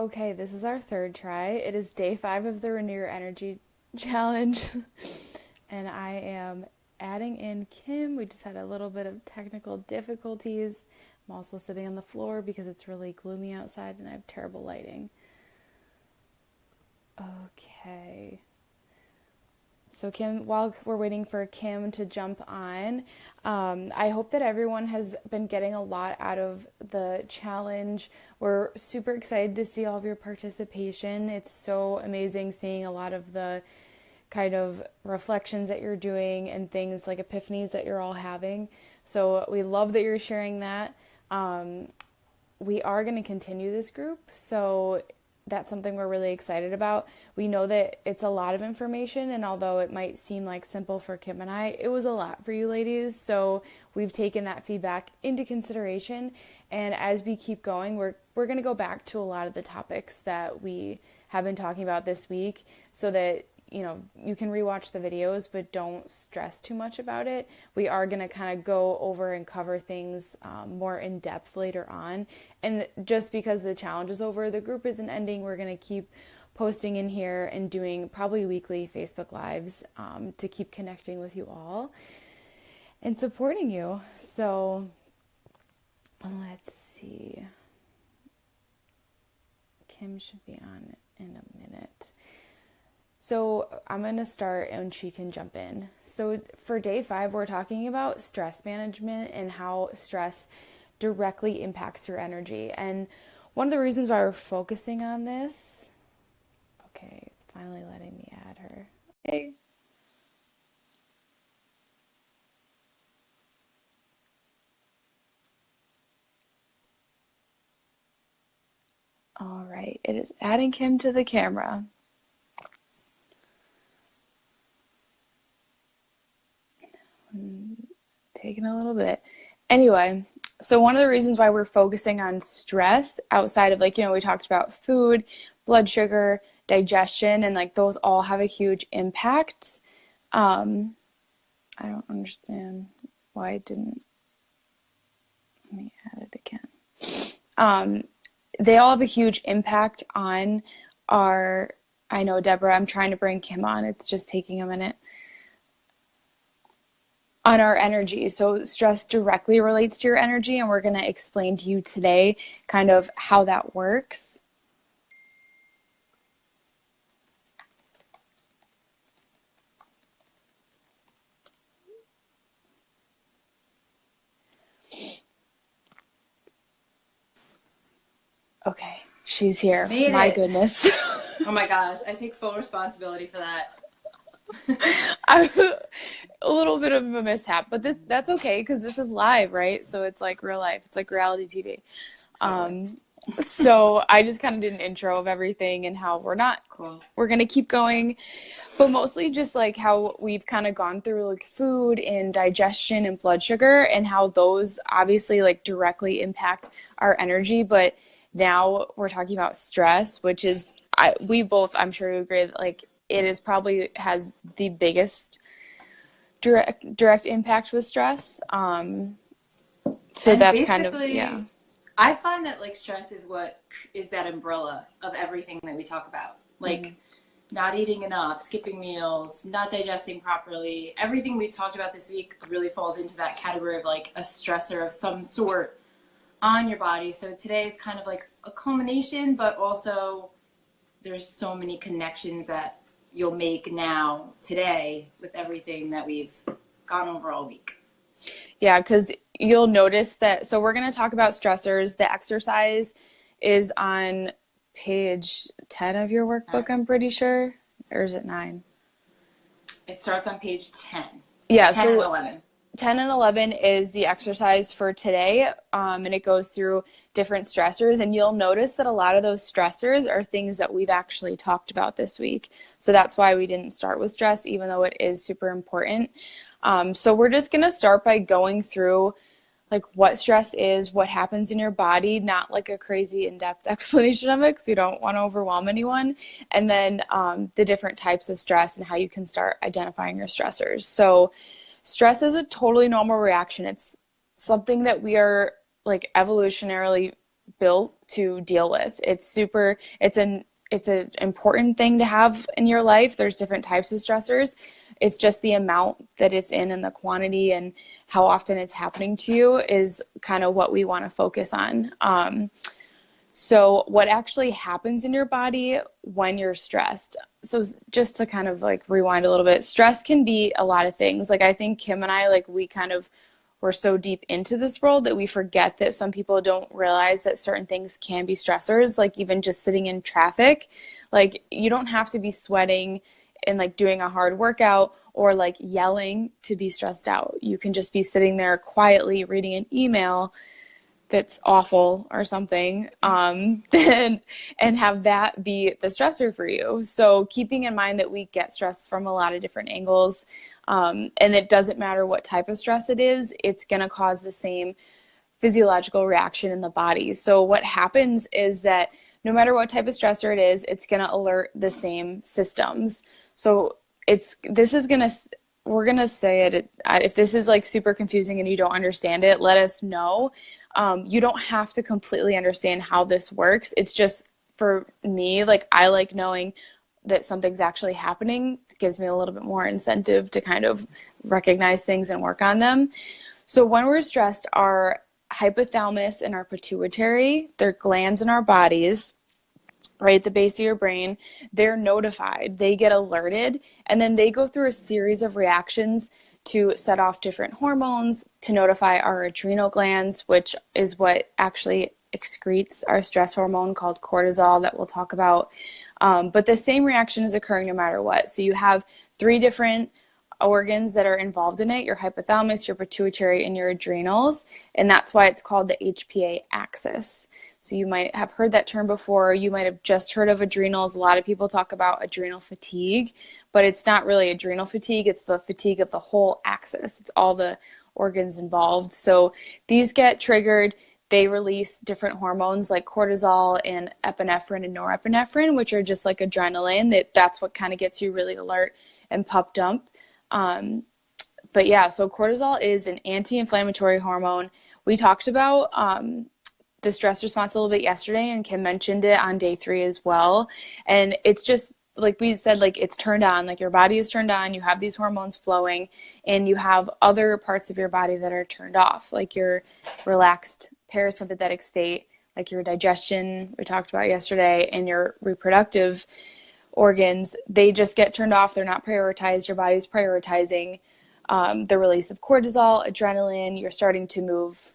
Okay, this is our third try. It is day 5 of the Renew Your Energy Challenge. And I am adding in Kim. We just had a little bit of technical difficulties. I'm also sitting on the floor because it's really gloomy outside and I have terrible lighting. Okay. So Kim, while we're waiting for Kim to jump on, I hope that everyone has been getting a lot out of the challenge. We're super excited to see all of your participation. It's so amazing seeing a lot of the kind of reflections that you're doing and things like epiphanies that you're all having. So we love that you're sharing that. We are going to continue this group, so that's something we're really excited about. We know that it's a lot of information, and although it might seem like simple for Kim and I, it was a lot for you ladies, so we've taken that feedback into consideration, and as we keep going, we're going to go back to a lot of the topics that we have been talking about this week so that you can rewatch the videos, but don't stress too much about it. We are going to kind of go over and cover things more in depth later on. And just because the challenge is over, the group isn't ending. We're going to keep posting in here and doing probably weekly Facebook Lives to keep connecting with you all and supporting you. So let's see. Kim should be on in a minute. So I'm going to start and she can jump in. So for day 5, we're talking about stress management and how stress directly impacts your energy. And one of the reasons why we're focusing on this, okay, it's finally letting me add her. Hey. All right, it is adding Kim to the camera. Taking a little bit. Anyway, so one of the reasons why we're focusing on stress outside of we talked about food, blood sugar, digestion, and those all have a huge impact. I don't understand why it didn't. Let me add it again. They all have a huge impact on I know, Deborah, I'm trying to bring Kim on. It's just taking a minute. On our energy. So stress directly relates to your energy, and we're going to explain to you today kind of how that works. Okay, she's here. Made My it. Goodness. Oh my gosh, I take full responsibility for that. A little bit of a mishap, but that's okay because this is live, right? So it's like real life. It's like reality TV. Totally. So I just kind of did an intro of everything and how we're going to keep going, but mostly just how we've kind of gone through food and digestion and blood sugar and how those obviously directly impact our energy. But now we're talking about stress, which is, we both, I'm sure you agree that it is probably has the biggest direct impact with stress. So and that's kind of, yeah. I find that stress is what is that umbrella of everything that we talk about. Not eating enough, skipping meals, not digesting properly. Everything we talked about this week really falls into that category of a stressor of some sort on your body. So today is kind of a culmination, but also there's so many connections that you'll make now today with everything that we've gone over all week. Yeah, because you'll notice that, so we're going to talk about stressors. The exercise is on page 10 of your workbook, I'm pretty sure. Or is it 9? It starts on page 10. Yeah, 10 and 11. 10 and 11 is the exercise for today, and it goes through different stressors, and you'll notice that a lot of those stressors are things that we've actually talked about this week. So that's why we didn't start with stress, even though it is super important. So we're just going to start by going through what stress is, what happens in your body, not a crazy in-depth explanation of it because we don't want to overwhelm anyone, and then the different types of stress and how you can start identifying your stressors. So stress is a totally normal reaction. It's something that we are evolutionarily built to deal with. It's an important thing to have in your life. There's different types of stressors. It's just the amount that it's in and the quantity and how often it's happening to you is kind of what we want to focus on. So what actually happens in your body when you're stressed? So just to kind of like rewind a little bit, stress can be a lot of things. Like I think Kim and I, like we kind of we're so deep into this world that we forget that some people don't realize that certain things can be stressors, like even just sitting in traffic. Like you don't have to be sweating and like doing a hard workout or like yelling to be stressed out. You can just be sitting there quietly reading an email that's awful or something, and have that be the stressor for you. So keeping in mind that we get stress from a lot of different angles, and it doesn't matter what type of stress it is, it's going to cause the same physiological reaction in the body. So what happens is that no matter what type of stressor it is, it's going to alert the same systems. So we're going to say it. If this is like super confusing and you don't understand it, let us know. You don't have to completely understand how this works. It's just for me, like I like knowing that something's actually happening. It gives me a little bit more incentive to kind of recognize things and work on them. So when we're stressed, our hypothalamus and our pituitary, they're glands in our bodies, right at the base of your brain, they're notified, they get alerted, and then they go through a series of reactions to set off different hormones to notify our adrenal glands, which is what actually excretes our stress hormone called cortisol that we'll talk about. But the same reaction is occurring no matter what. So you have 3 different organs that are involved in it: your hypothalamus, your pituitary, and your adrenals. And that's why it's called the HPA axis. So you might have heard that term before. You might have just heard of adrenals. A lot of people talk about adrenal fatigue, but it's not really adrenal fatigue. It's the fatigue of the whole axis. It's all the organs involved. So these get triggered. They release different hormones like cortisol and epinephrine and norepinephrine, which are just like adrenaline. That's what kind of gets you really alert and pumped up. But yeah, so cortisol is an anti-inflammatory hormone. We talked about the stress response a little bit yesterday, and Kim mentioned it on day 3 as well. And it's just like we said, like it's turned on, like your body is turned on, you have these hormones flowing, and you have other parts of your body that are turned off, like your relaxed parasympathetic state, like your digestion we talked about yesterday, and your reproductive organs. They just get turned off. They're not prioritized. Your body's prioritizing the release of cortisol, adrenaline. You're starting to move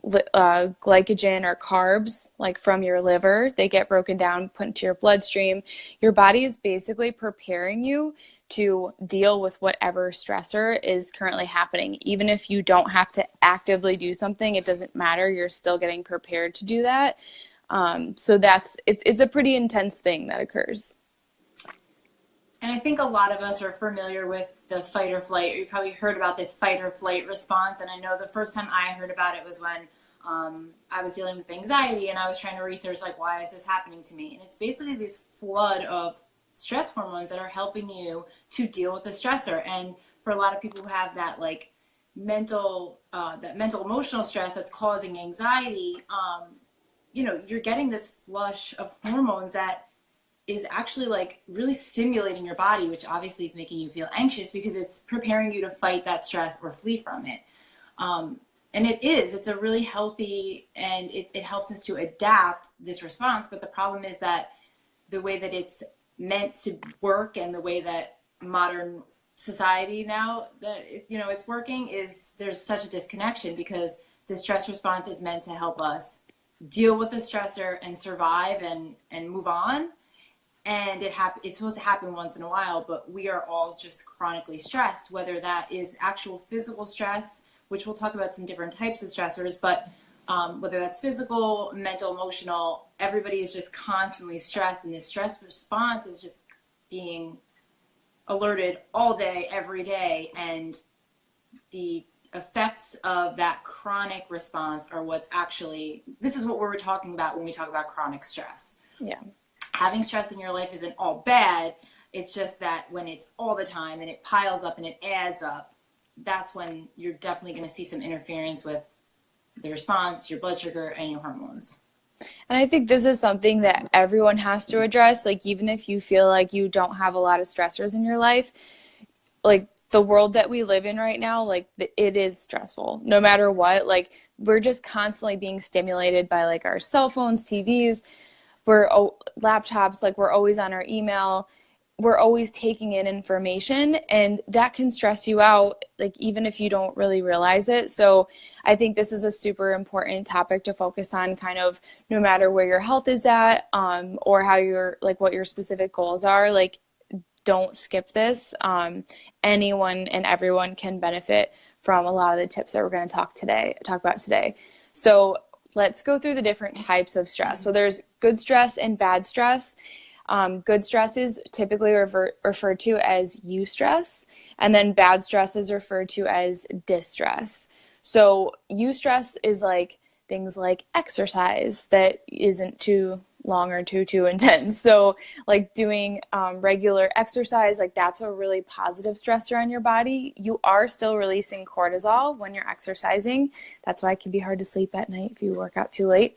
glycogen or carbs, like from your liver. They get broken down, put into your bloodstream. Your body is basically preparing you to deal with whatever stressor is currently happening. Even if you don't have to actively do something, it doesn't matter. You're still getting prepared to do that. So it's a pretty intense thing that occurs. And I think a lot of us are familiar with the fight or flight. You probably heard about this fight or flight response. And I know the first time I heard about it was when I was dealing with anxiety and I was trying to research, like, why is this happening to me? And it's basically this flood of stress hormones that are helping you to deal with the stressor. And for a lot of people who have that, like, mental emotional stress that's causing anxiety, you're getting this flush of hormones that is actually like really stimulating your body, which obviously is making you feel anxious because it's preparing you to fight that stress or flee from it. And it's a really healthy, and it helps us to adapt this response. But the problem is that the way that it's meant to work and the way that modern society now that it's working is there's such a disconnection, because the stress response is meant to help us deal with the stressor and survive and move on. And it's supposed to happen once in a while, but we are all just chronically stressed, whether that is actual physical stress, which we'll talk about some different types of stressors, but whether that's physical, mental, emotional, everybody is just constantly stressed, and this stress response is just being alerted all day, every day, and the effects of that chronic response are this is what we're talking about when we talk about chronic stress. Yeah. Having stress in your life isn't all bad. It's just that when it's all the time and it piles up and it adds up, that's when you're definitely going to see some interference with the response, your blood sugar, and your hormones. And I think this is something that everyone has to address. Like, even if you feel like you don't have a lot of stressors in your life, like the world that we live in right now, like it is stressful no matter what. Like, we're just constantly being stimulated by like our cell phones, TVs, laptops, like we're always on our email, we're always taking in information, and that can stress you out, like even if you don't really realize it. So I think this is a super important topic to focus on, kind of no matter where your health is at, or how you're like what your specific goals are. Like, don't skip this. Anyone and everyone can benefit from a lot of the tips that we're going to talk about today. So let's go through the different types of stress. So there's good stress and bad stress. Good stress is typically referred to as eustress, and then bad stress is referred to as distress. So eustress is like things like exercise that isn't too long or too intense. So like doing regular exercise, like that's a really positive stressor on your body. You are still releasing cortisol when you're exercising. That's why it can be hard to sleep at night if you work out too late.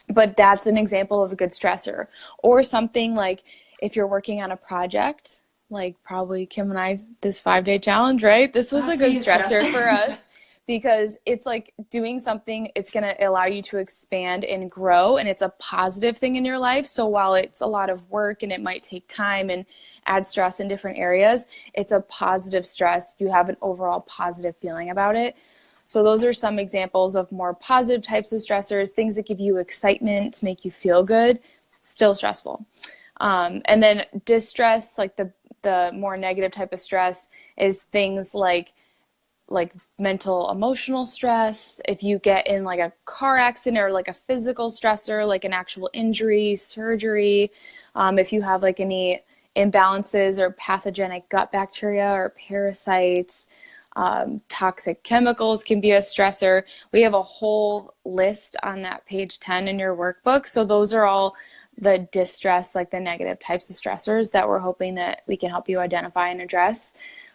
But that's an example of a good stressor. Or something like if you're working on a project, like probably Kim and I, this 5-day challenge, right? This was a good stressor for us because it's like doing something, it's going to allow you to expand and grow, and it's a positive thing in your life. So while it's a lot of work and it might take time and add stress in different areas, it's a positive stress. You have an overall positive feeling about it. So those are some examples of more positive types of stressors, things that give you excitement, to make you feel good, still stressful. And then distress, like the more negative type of stress, is things like mental emotional stress. If you get in like a car accident or like a physical stressor, like an actual injury, surgery, if you have like any imbalances or pathogenic gut bacteria or parasites, toxic chemicals can be a stressor. We have a whole list on that page 10 in your workbook. So those are all the distress, like the negative types of stressors that we're hoping that we can help you identify and address.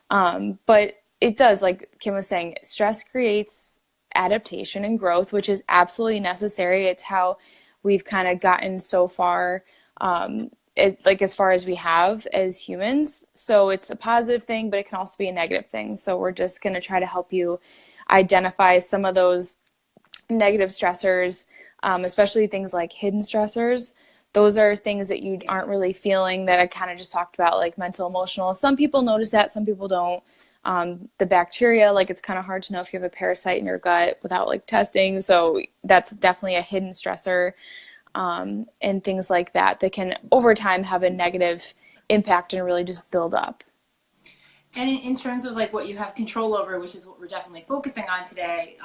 But it does, like Kim was saying, stress creates adaptation and growth, which is absolutely necessary. It's how we've kind of gotten so far, like as far as we have as humans. So it's a positive thing, but it can also be a negative thing. So we're just going to try to help you identify some of those negative stressors, especially things like hidden stressors. Those are things that you aren't really feeling, that I kind of just talked about, like mental, emotional. Some people notice that, some people don't. The bacteria, like it's kind of hard to know if you have a parasite in your gut without like testing. So that's definitely a hidden stressor, and things like that can over time have a negative impact and really just build up. And in terms of like what you have control over, which is what we're definitely focusing on today,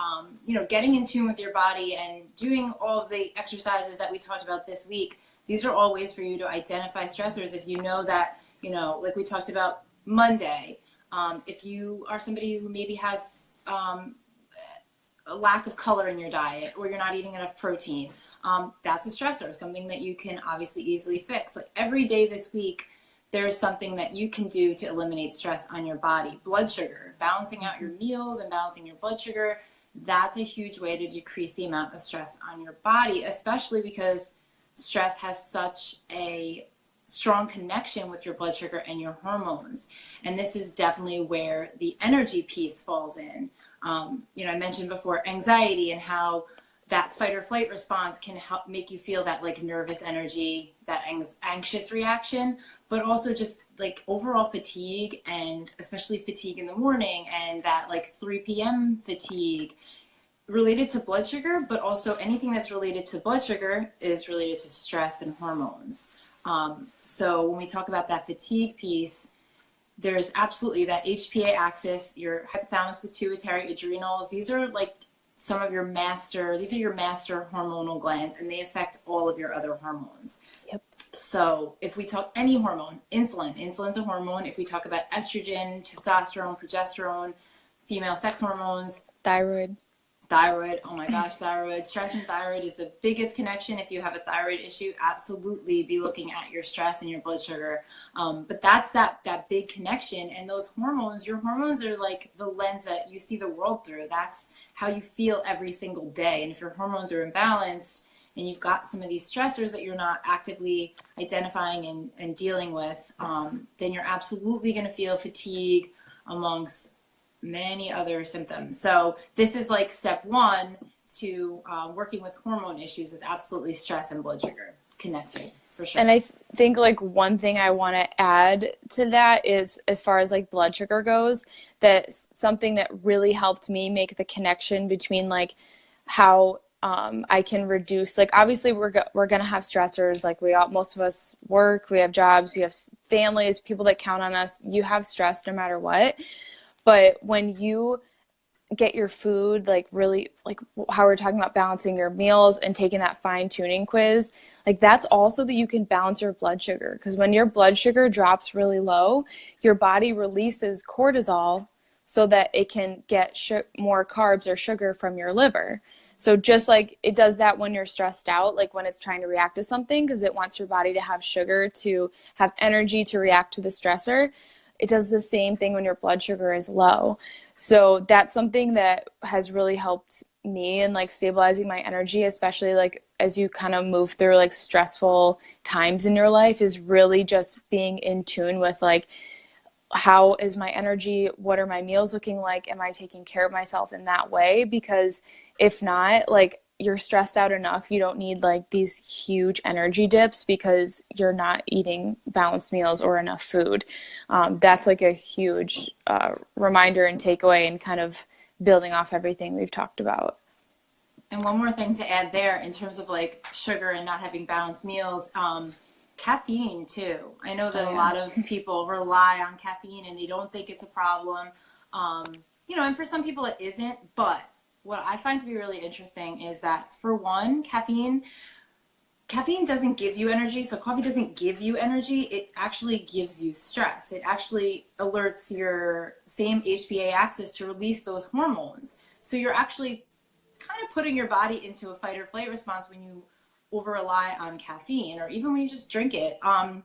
getting in tune with your body and doing all of the exercises that we talked about this week, these are all ways for you to identify stressors. If you know that, like we talked about Monday, if you are somebody who maybe has a lack of color in your diet, or you're not eating enough protein, that's a stressor, something that you can obviously easily fix. Like every day this week, there's something that you can do to eliminate stress on your body. Blood sugar, balancing out your meals and balancing your blood sugar, that's a huge way to decrease the amount of stress on your body, especially because stress has such a strong connection with your blood sugar and your hormones. And this is definitely where the energy piece falls in. I mentioned before anxiety and how that fight or flight response can help make you feel that like nervous energy, that anxious reaction, but also just like overall fatigue, and especially fatigue in the morning, and that like 3 p.m. fatigue related to blood sugar, but also anything that's related to blood sugar is related to stress and hormones. So when we talk about that fatigue piece, there's absolutely that HPA axis, your hypothalamus, pituitary, adrenals. These are like some of your master hormonal glands, and they affect all of your other hormones. Yep. So if we talk any hormone, insulin's a hormone. If we talk about estrogen, testosterone, progesterone, female sex hormones, Thyroid, oh my gosh, thyroid. Stress and thyroid is the biggest connection. If you have a thyroid issue, absolutely be looking at your stress and your blood sugar. But that's that big connection. And those hormones, your hormones are like the lens that you see the world through. That's how you feel every single day. And if your hormones are imbalanced, and you've got some of these stressors that you're not actively identifying and dealing with, then you're absolutely going to feel fatigue amongst many other symptoms. So this is like step one to working with hormone issues, is absolutely stress and blood sugar connected, for sure. And I think like one thing I want to add to that is, as far as like blood sugar goes, that something that really helped me make the connection between like how I can reduce, like obviously we're going to have stressors, like most of us work, we have jobs, we have families, people that count on us, you have stress no matter what. But when you get your food, like really, like how we're talking about balancing your meals and taking that fine tuning quiz, like that's also that you can balance your blood sugar. Because when your blood sugar drops really low, your body releases cortisol so that it can get more carbs or sugar from your liver. So just like it does that when you're stressed out, like when it's trying to react to something, because it wants your body to have sugar to have energy to react to the stressor, it does the same thing when your blood sugar is low. So that's something that has really helped me in like stabilizing my energy, especially like as you kind of move through like stressful times in your life, is really just being in tune with like, how is my energy? What are my meals looking like? Am I taking care of myself in that way? Because if not, like you're stressed out enough, you don't need like these huge energy dips because you're not eating balanced meals or enough food. That's like a huge reminder and takeaway, and kind of building off everything we've talked about. And one more thing to add there in terms of like sugar and not having balanced meals, caffeine too. I know that a lot of people rely on caffeine and they don't think it's a problem. And for some people it isn't, but what I find to be really interesting is that, for one, caffeine doesn't give you energy. So coffee doesn't give you energy. It actually gives you stress. It actually alerts your same HPA axis to release those hormones. So you're actually kind of putting your body into a fight or flight response when you over rely on caffeine, or even when you just drink it on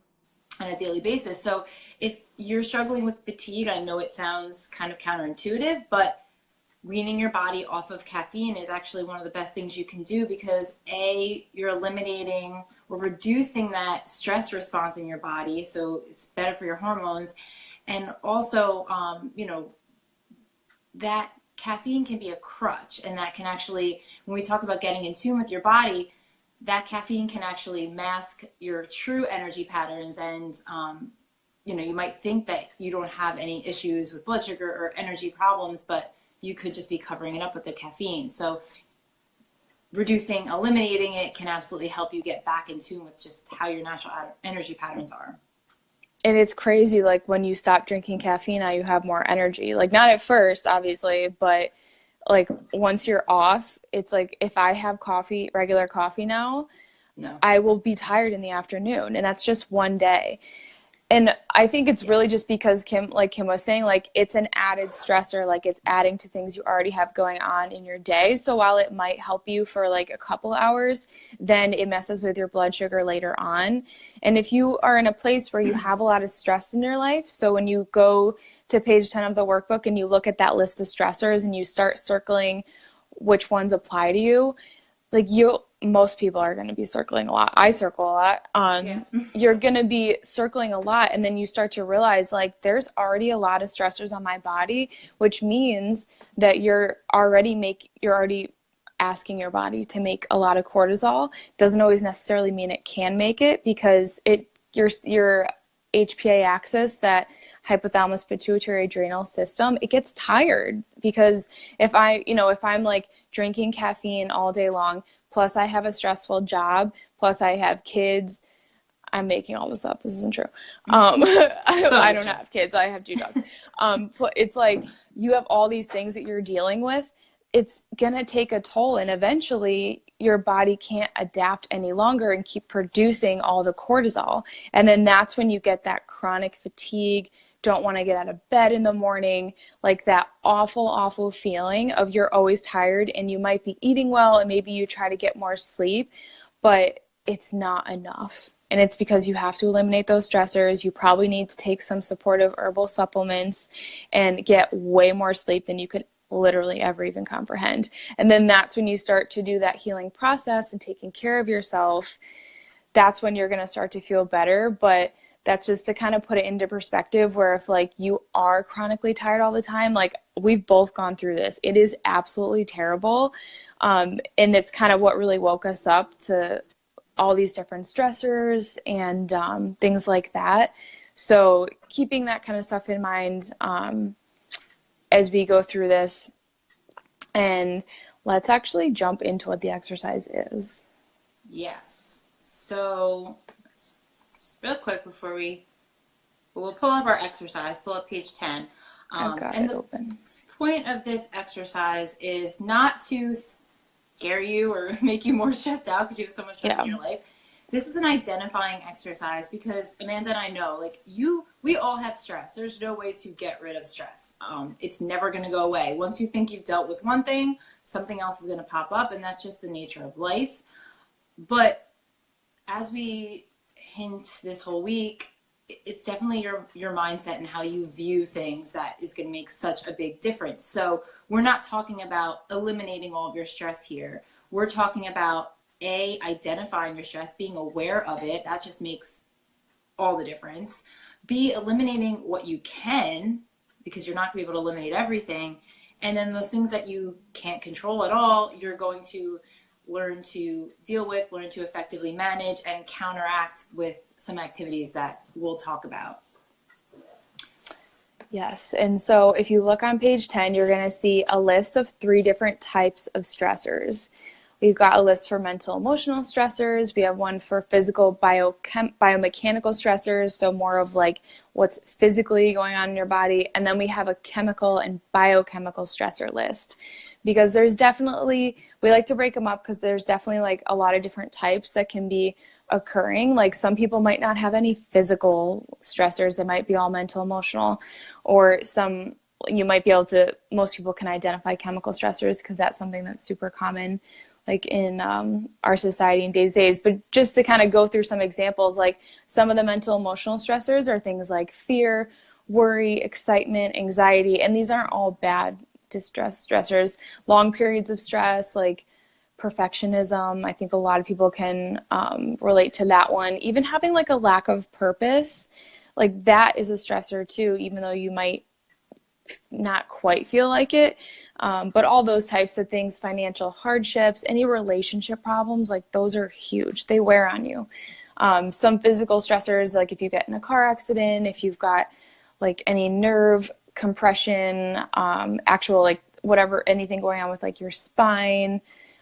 a daily basis. So if you're struggling with fatigue, I know it sounds kind of counterintuitive, but weaning your body off of caffeine is actually one of the best things you can do, because you're eliminating or reducing that stress response in your body, so it's better for your hormones. And also, that caffeine can be a crutch, and that can actually, when we talk about getting in tune with your body, that caffeine can actually mask your true energy patterns. And you might think that you don't have any issues with blood sugar or energy problems, but you could just be covering it up with the caffeine. So eliminating it can absolutely help you get back in tune with just how your natural energy patterns are. And it's crazy, like when you stop drinking caffeine, now you have more energy. Like not at first, obviously, but like once you're off, it's like if I have regular coffee now, I will be tired in the afternoon, and that's just one day. And I think it's really just because Kim was saying, like it's an added stressor, like it's adding to things you already have going on in your day. So while it might help you for like a couple hours, then it messes with your blood sugar later on. And if you are in a place where you have a lot of stress in your life, so when you go to page 10 of the workbook and you look at that list of stressors and you start circling which ones apply to you, like most people are going to be circling a lot. I circle a lot. You're going to be circling a lot. And then you start to realize like there's already a lot of stressors on my body, which means that you're already asking your body to make a lot of cortisol. Doesn't always necessarily mean it can make it, because your HPA axis, that hypothalamus pituitary adrenal system, it gets tired. Because if I'm like drinking caffeine all day long, plus I have a stressful job, plus I have kids, I'm making all this up, this isn't true. I don't have kids, I have 2 dogs. It's like you have all these things that you're dealing with. It's gonna take a toll, and eventually your body can't adapt any longer and keep producing all the cortisol. And then that's when you get that chronic fatigue, don't want to get out of bed in the morning, like that awful, awful feeling of you're always tired, and you might be eating well and maybe you try to get more sleep, but it's not enough. And it's because you have to eliminate those stressors. You probably need to take some supportive herbal supplements and get way more sleep than you could literally ever even comprehend. And then that's when you start to do that healing process and taking care of yourself. That's when you're going to start to feel better. But that's just to kind of put it into perspective, where if like you are chronically tired all the time, like we've both gone through this, it is absolutely terrible. And it's kind of what really woke us up to all these different stressors and things like that. So keeping that kind of stuff in mind as we go through this. And let's actually jump into what the exercise is. Yes. So real quick before we'll pull up our exercise, pull up page 10. I've got it open. Point of this exercise is not to scare you or make you more stressed out because you have so much stress in your life. This is an identifying exercise because Amanda and I know, like we all have stress. There's no way to get rid of stress. It's never going to go away. Once you think you've dealt with one thing, something else is going to pop up, and that's just the nature of life. But as we hint this whole week, it's definitely your mindset and how you view things that is going to make such a big difference. So we're not talking about eliminating all of your stress here. We're talking about identifying your stress, being aware of it. That just makes all the difference. B, eliminating what you can, because you're not going to be able to eliminate everything. And then those things that you can't control at all, you're going to learn to deal with, learn to effectively manage, and counteract with some activities that we'll talk about. Yes. And so if you look on page 10, you're going to see a list of 3 different types of stressors. We've got a list for mental, emotional stressors. We have one for physical, biomechanical stressors, so more of like what's physically going on in your body. And then we have a chemical and biochemical stressor list, because there's definitely, we like to break them up because there's definitely like a lot of different types that can be occurring. Like some people might not have any physical stressors. It might be all mental, emotional, or some, you might be able to, most people can identify chemical stressors because that's something that's super common like in our society in days. But just to kind of go through some examples, like some of the mental emotional stressors are things like fear, worry, excitement, anxiety, and these aren't all bad stressors. Long periods of stress, like perfectionism, I think a lot of people can relate to that one. Even having like a lack of purpose, like that is a stressor too, even though you might not quite feel like it. But all those types of things, financial hardships, any relationship problems, like those are huge. They wear on you. Some physical stressors, like if you get in a car accident, if you've got like any nerve compression, actual like whatever, anything going on with like your spine,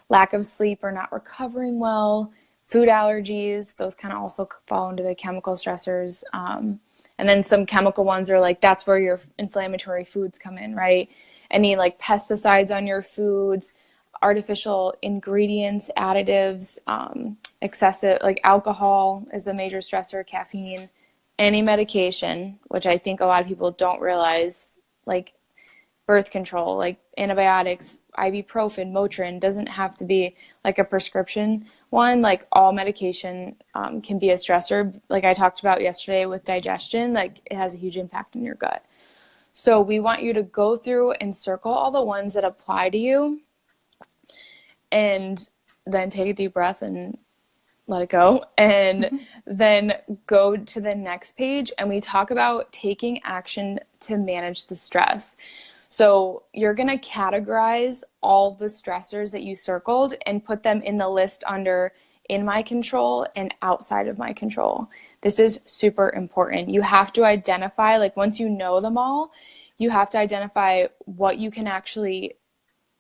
lack of sleep or not recovering well, food allergies, those kind of also fall into the chemical stressors. And then some chemical ones are like, that's where your inflammatory foods come in, right? Any like pesticides on your foods, artificial ingredients, additives, excessive, like alcohol is a major stressor, caffeine, any medication, which I think a lot of people don't realize, like birth control, like antibiotics, ibuprofen, Motrin, doesn't have to be like a prescription one. Like all medication can be a stressor. Like I talked about yesterday with digestion, like it has a huge impact on your gut. So we want you to go through and circle all the ones that apply to you, and then take a deep breath and let it go, and then go to the next page, and we talk about taking action to manage the stress. So you're going to categorize all the stressors that you circled and put them in the list under in my control and outside of my control. This is super important. You have to identify, like once you know them all, you have to identify what you can actually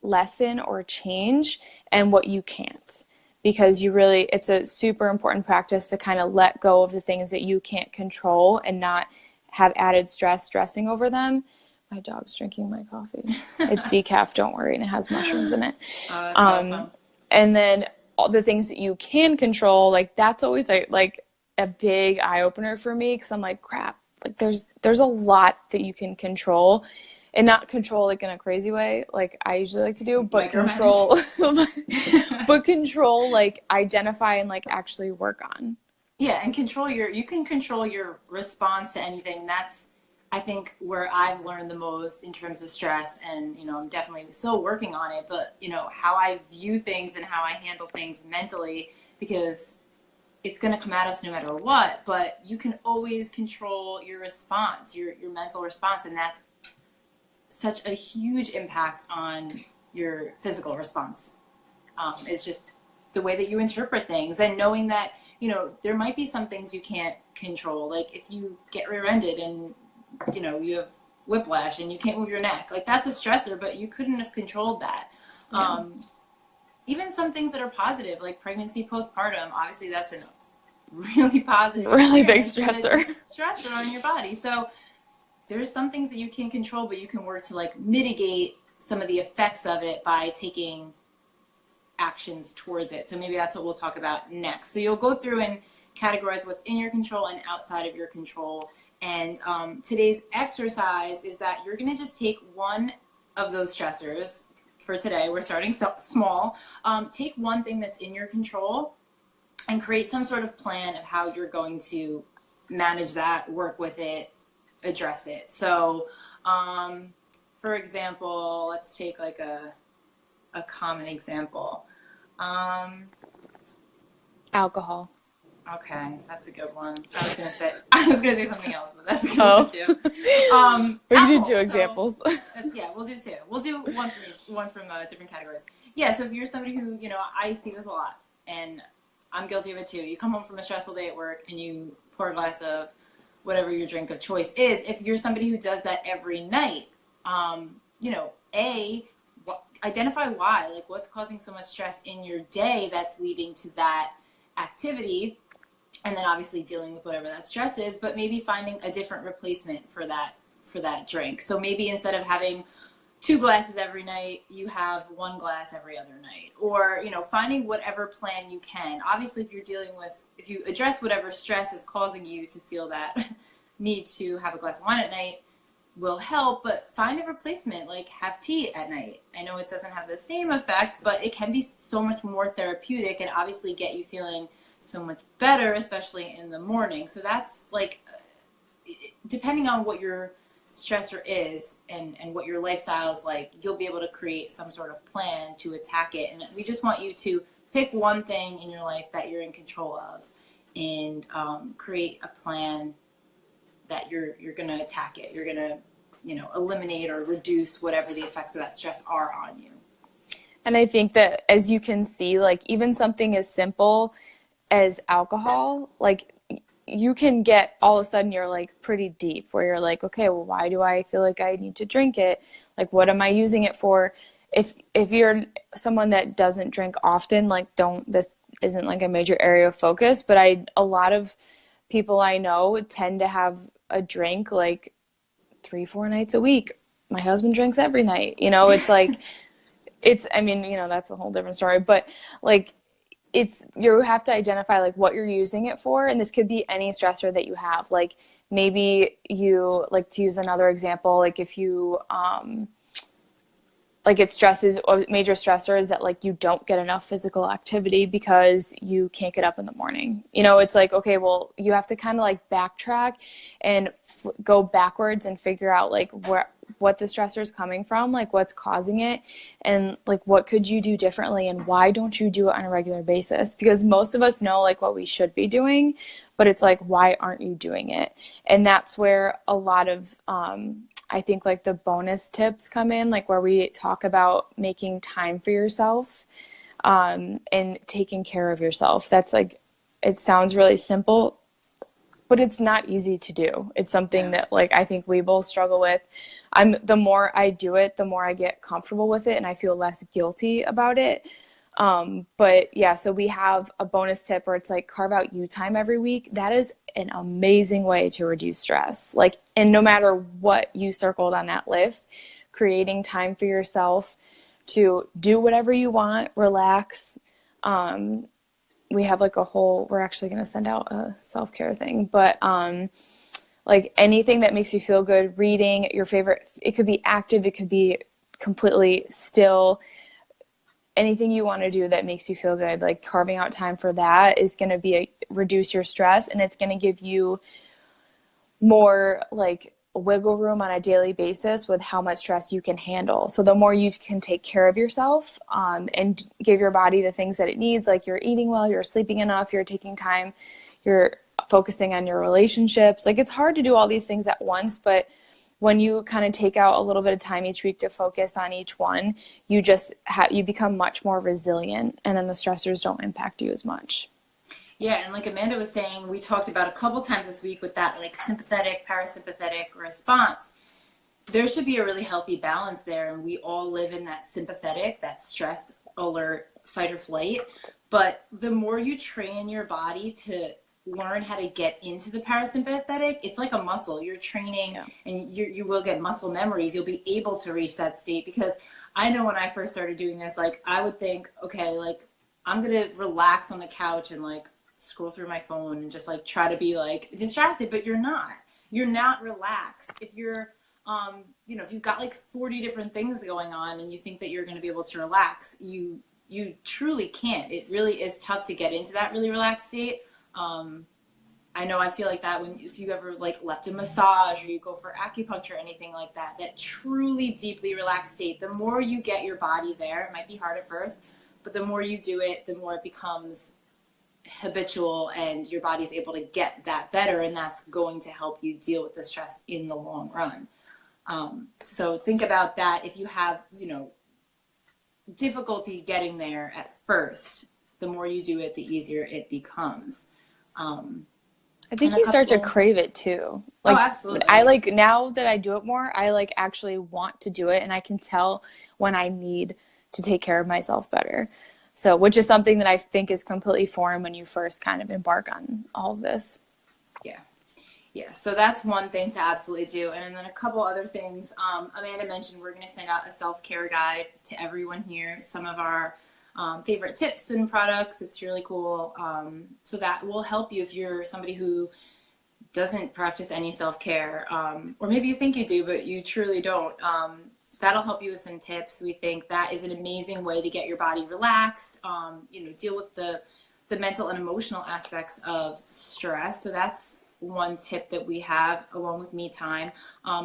lessen or change and what you can't. Because it's a super important practice to kind of let go of the things that you can't control and not have added stressing over them. My dog's drinking my coffee. It's decaf, don't worry, and it has mushrooms in it. Oh, that's awesome. And then all the things that you can control, like that's always like a big eye opener for me, because I'm like, crap, like there's a lot that you can control, and not control like in a crazy way, like I usually like to do, but control, like identify and like actually work on. Yeah, and you can control your response to anything. I think where I've learned the most in terms of stress, and I'm definitely still working on it, but how I view things and how I handle things mentally, because it's going to come at us no matter what, but you can always control your response, your mental response, and that's such a huge impact on your physical response. It's just the way that you interpret things, and knowing that there might be some things you can't control, like if you get rear-ended and you have whiplash and you can't move your neck, like that's a stressor, but you couldn't have controlled that. Yeah. Even some things that are positive, like pregnancy postpartum, obviously that's a really positive, really big stressor on your body. So there's some things that you can't control, but you can work to like mitigate some of the effects of it by taking actions towards it. So maybe that's what we'll talk about next. So you'll go through and categorize what's in your control and outside of your control. And today's exercise is that you're going to just take one of those stressors. For today, we're starting small. Take one thing that's in your control and create some sort of plan of how you're going to manage that, work with it, address it. So, for example, let's take like a common example. Alcohol. Okay, that's a good one. I was gonna say something else, but that's a good one too. We can do two examples. Yeah, we'll do two. We'll do one from different categories. Yeah, so if you're somebody who, I see this a lot, and I'm guilty of it too. You come home from a stressful day at work and you pour a glass of whatever your drink of choice is. If you're somebody who does that every night, identify why, like what's causing so much stress in your day that's leading to that activity. And then obviously dealing with whatever that stress is, but maybe finding a different replacement for that drink. So maybe instead of having 2 glasses every night, you have 1 glass every other night, or, finding whatever plan you can. Obviously, if you address whatever stress is causing you to feel that need to have a glass of wine at night will help, but find a replacement, like have tea at night. I know it doesn't have the same effect, but it can be so much more therapeutic and obviously get you feeling so much better, especially in the morning. So that's like, depending on what your stressor is and what your lifestyle is like, you'll be able to create some sort of plan to attack it. And we just want you to pick one thing in your life that you're in control of and create a plan that you're going to attack it. You're going to, eliminate or reduce whatever the effects of that stress are on you. And I think that, as you can see, like even something as simple as alcohol, like you can get, all of a sudden you're like pretty deep where you're like, okay, well, why do I feel like I need to drink it? Like, what am I using it for? If you're someone that doesn't drink often, like this isn't like a major area of focus, but a lot of people I know tend to have a drink like 3-4 nights a week. My husband drinks every night. It's like, that's a whole different story, but like, you have to identify like what you're using it for. And this could be any stressor that you have. Like maybe you, like, to use another example, like if you, like it stresses, or major stressor is that like you don't get enough physical activity because you can't get up in the morning. It's like, okay, well, you have to kind of like backtrack and go backwards and figure out like what the stressor is coming from, like what's causing it, and like what could you do differently, and why don't you do it on a regular basis? Because most of us know like what we should be doing, but it's like, why aren't you doing it? And that's where a lot of I think like the bonus tips come in, like where we talk about making time for yourself and taking care of yourself. That's like, it sounds really simple, but it's not easy to do. It's something that like I think we both struggle with. The more I do it, the more I get comfortable with it and I feel less guilty about it. But yeah, so we have a bonus tip where it's like carve out you time every week. That is an amazing way to reduce stress. Like, and no matter what you circled on that list, creating time for yourself to do whatever you want, relax. We have like we're actually going to send out a self-care thing, but like anything that makes you feel good, reading your favorite, it could be active, it could be completely still, anything you want to do that makes you feel good, like carving out time for that is going to reduce your stress, and it's going to give you more like wiggle room on a daily basis with how much stress you can handle. So the more you can take care of yourself, and give your body the things that it needs, like you're eating well, you're sleeping enough, you're taking time, you're focusing on your relationships. Like, it's hard to do all these things at once, but when you kind of take out a little bit of time each week to focus on each one, you just you become much more resilient, and then the stressors don't impact you as much. Yeah, and like Amanda was saying, we talked about a couple times this week with that like sympathetic, parasympathetic response. There should be a really healthy balance there, and we all live in that sympathetic, that stressed, alert, fight or flight. But the more you train your body to learn how to get into the parasympathetic, it's like a muscle. You're training, and you will get muscle memories. You'll be able to reach that state, because I know when I first started doing this, like I would think, okay, like I'm going to relax on the couch and like scroll through my phone and just like try to be like distracted, but you're not relaxed. If you're if you've got like 40 different things going on and you think that you're going to be able to relax, you truly can't. It really is tough to get into that really relaxed state. I know I feel like that if you ever like left a massage or you go for acupuncture or anything like that, that truly deeply relaxed state, the more you get your body there, it might be hard at first, but the more you do it, the more it becomes habitual and your body's able to get that better, and that's going to help you deal with the stress in the long run. So think about that. If you have, difficulty getting there at first, the more you do it, the easier it becomes. I think you start to crave it too. Like, oh, absolutely. I like, now that I do it more, I like actually want to do it, and I can tell when I need to take care of myself better. So, which is something that I think is completely foreign when you first kind of embark on all of this. Yeah. So that's one thing to absolutely do. And then a couple other things. Amanda mentioned we're going to send out a self-care guide to everyone here. Some of our favorite tips and products. It's really cool. So that will help you if you're somebody who doesn't practice any self-care, or maybe you think you do, but you truly don't. That'll help you with some tips. We think that is an amazing way to get your body relaxed, deal with the mental and emotional aspects of stress. So that's one tip that we have, along with me time,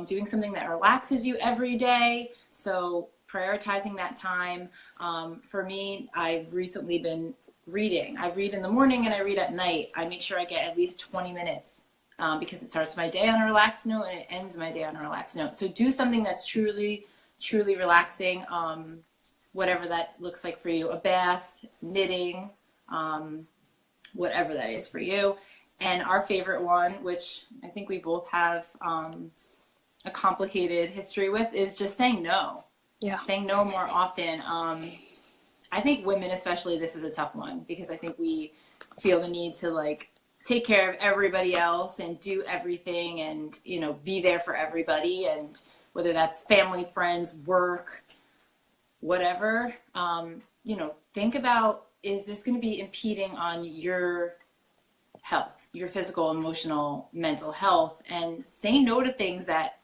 doing something that relaxes you every day. So prioritizing that time. For me, I've recently been reading. I read in the morning and I read at night. I make sure I get at least 20 minutes because it starts my day on a relaxed note and it ends my day on a relaxed note. So do something that's truly relaxing, whatever that looks like for you. A bath, knitting, whatever that is for you. And our favorite one, which I think we both have a complicated history with, is just saying no. Yeah. Saying no more often. I think women especially, this is a tough one, because I think we feel the need to like take care of everybody else and do everything and, be there for everybody. And whether that's family, friends, work, whatever, think about, is this going to be impeding on your health, your physical, emotional, mental health? And say no to things that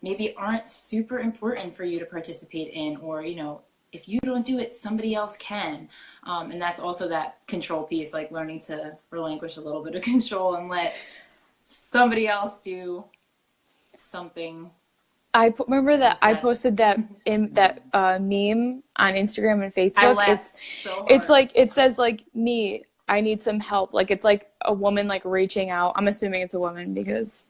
maybe aren't super important for you to participate in, or, if you don't do it, somebody else can. And that's also that control piece, like learning to relinquish a little bit of control and let somebody else do something. I remember that I posted that meme on Instagram and Facebook. I laughed so hard. It's like, it says like, me, I need some help. Like, it's like a woman like reaching out. I'm assuming it's a woman because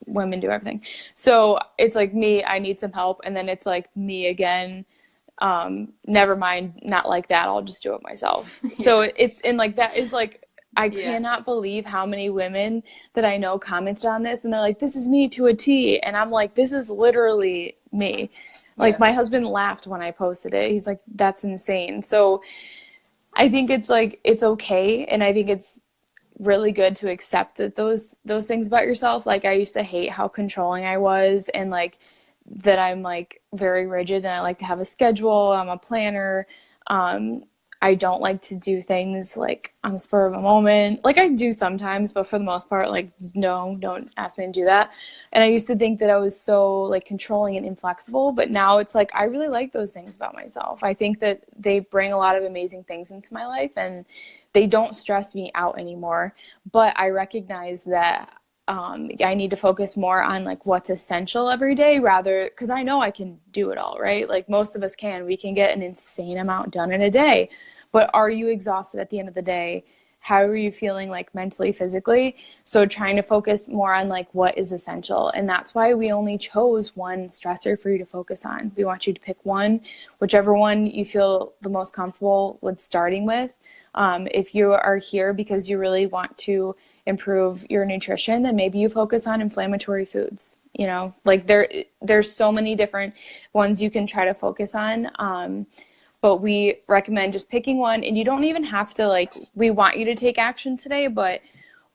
women do everything. So it's like, me, I need some help. And then it's like, me again, never mind, not like that, I'll just do it myself. Yeah. So it's, and like, that is like, I cannot believe how many women that I know commented on this, and they're like, this is me to a T. And I'm like, this is literally me. Like, my husband laughed when I posted it. He's like, that's insane. So I think it's like, it's okay. And I think it's really good to accept that those things about yourself. Like, I used to hate how controlling I was, and like that I'm like very rigid, and I like to have a schedule. I'm a planner. I don't like to do things like on the spur of a moment. Like, I do sometimes, but for the most part, like, no, don't ask me to do that. And I used to think that I was so like controlling and inflexible, but now it's like, I really like those things about myself. I think that they bring a lot of amazing things into my life, and they don't stress me out anymore. But I recognize that I need to focus more on like what's essential every day rather, because I know I can do it all, right? Like most of us can. We can get an insane amount done in a day. But are you exhausted at the end of the day? How are you feeling like mentally, physically? So trying to focus more on like what is essential. And that's why we only chose one stressor for you to focus on. We want you to pick one, whichever one you feel the most comfortable with starting with. If you are here because you really want to improve your nutrition, then maybe you focus on inflammatory foods. You know, like there's so many different ones you can try to focus on. But we recommend just picking one, and you don't even have to, like, we want you to take action today, but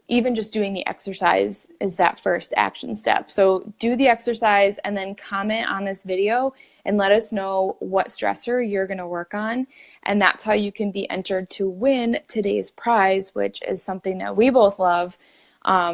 even just doing the exercise is that first action step. So do the exercise and then comment on this video and let us know what stressor you're going to work on. And that's how you can be entered to win today's prize, which is something that we both love.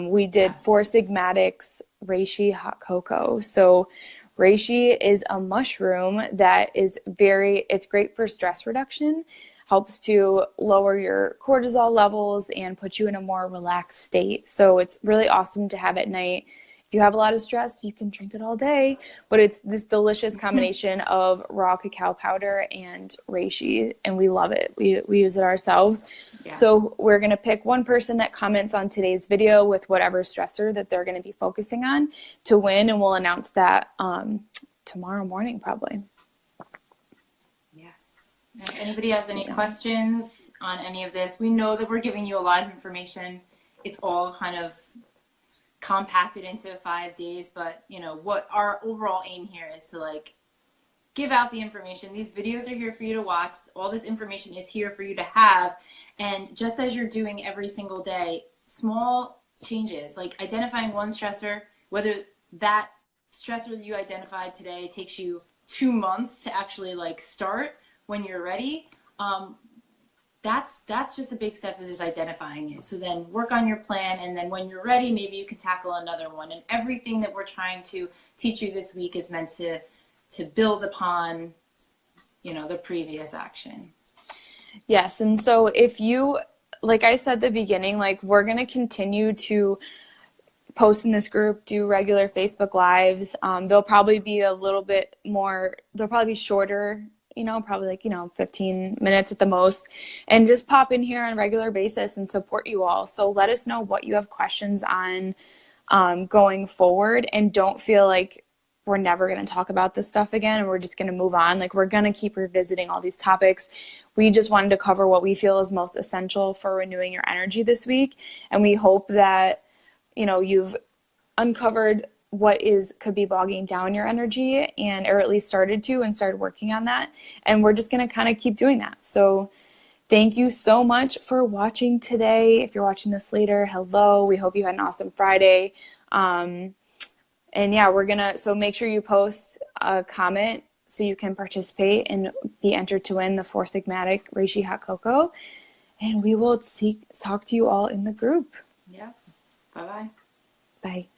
We did Four Sigmatics Reishi hot cocoa. So reishi is a mushroom that is it's great for stress reduction, helps to lower your cortisol levels and put you in a more relaxed state. So it's really awesome to have at night. If you have a lot of stress, you can drink it all day, but it's this delicious combination of raw cacao powder and reishi, and we love it. We use it ourselves. Yeah. So we're going to pick one person that comments on today's video with whatever stressor that they're going to be focusing on to win, and we'll announce that tomorrow morning probably. Yes. If anybody has any questions on any of this, we know that we're giving you a lot of information. It's all kind of compacted into 5 days, but you know what our overall aim here is to like give out the information. These videos are here for you to watch. All this information is here for you to have, and just as you're doing every single day, small changes like identifying one stressor, whether that stressor that you identified today takes you 2 months to actually like start when you're ready, that's just a big step, is just identifying it. So then work on your plan, and then when you're ready, maybe you can tackle another one. And everything that we're trying to teach you this week is meant to build upon, you know, the previous action. Yes. And so if you, like I said at the beginning, like we're going to continue to post in this group, do regular Facebook Lives. They'll probably be a little bit more, they'll probably be shorter, you know, probably like, 15 minutes at the most, and just pop in here on a regular basis and support you all. So let us know what you have questions on going forward, and don't feel like we're never going to talk about this stuff again and we're just going to move on. Like we're going to keep revisiting all these topics. We just wanted to cover what we feel is most essential for renewing your energy this week. And we hope that, you've uncovered what could be bogging down your energy, or at least started working on that. And we're just going to kind of keep doing that. So thank you so much for watching today. If you're watching this later, hello. We hope you had an awesome Friday. And yeah, so make sure you post a comment so you can participate and be entered to win the Four Sigmatic Reishi hot cocoa. And we will talk to you all in the group. Yeah. Bye-bye. Bye.